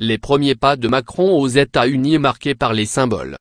Les premiers pas de Macron aux États-Unis marqués par les symboles.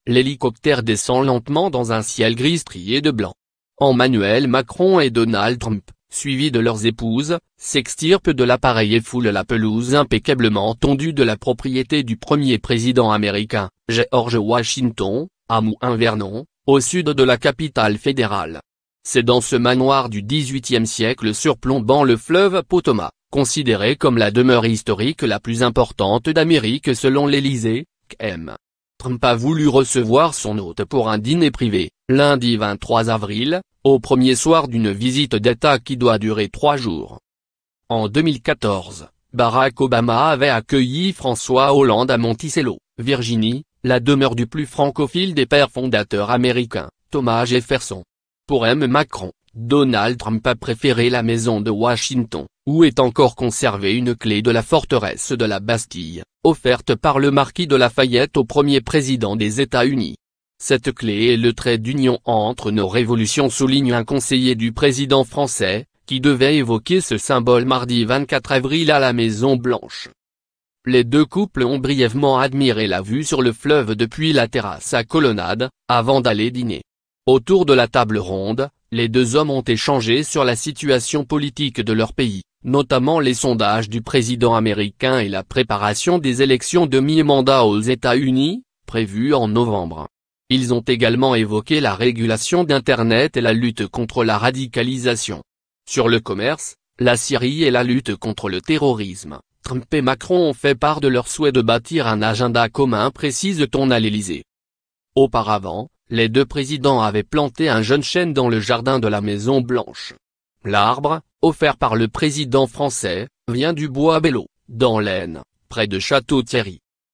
L'hélicoptère descend lentement dans un ciel gris strié de blanc. Emmanuel Macron et Donald Trump, suivis de leurs épouses, s'extirpent de l'appareil et foulent la pelouse impeccablement tondue de la propriété du premier président américain, George Washington, à Mouhin-Vernon, au sud de la capitale fédérale. C'est dans ce manoir du XVIIIe siècle surplombant le fleuve Potomac, considéré comme la demeure historique la plus importante d'Amérique selon l'Élysée, qu'M. Trump a voulu recevoir son hôte pour un dîner privé, lundi 23 avril, au premier soir d'une visite d'État qui doit durer 3 jours. En 2014, Barack Obama avait accueilli François Hollande à Monticello, Virginie, la demeure du plus francophile des pères fondateurs américains, Thomas Jefferson. Pour M. Macron, Donald Trump a préféré la maison de Washington, où est encore conservée une clé de la forteresse de la Bastille, offerte par le marquis de Lafayette au premier président des États-Unis. Cette clé est le trait d'union entre nos révolutions, souligne un conseiller du président français, qui devait évoquer ce symbole mardi 24 avril à la Maison-Blanche. Les deux couples ont brièvement admiré la vue sur le fleuve depuis la terrasse à Colonnade, avant d'aller dîner. Autour de la table ronde, les deux hommes ont échangé sur la situation politique de leur pays, notamment les sondages du président américain et la préparation des élections de mi-mandat aux États-Unis, prévues en novembre. Ils ont également évoqué la régulation d'Internet et la lutte contre la radicalisation. Sur le commerce, la Syrie et la lutte contre le terrorisme, Trump et Macron ont fait part de leur souhait de bâtir un agenda commun, précise-t-on à l'Élysée. Auparavant, les deux présidents avaient planté un jeune chêne dans le jardin de la Maison-Blanche. L'arbre, offert par le président français, vient du bois Belleau, dans l'Aisne, près de Château-Thierry.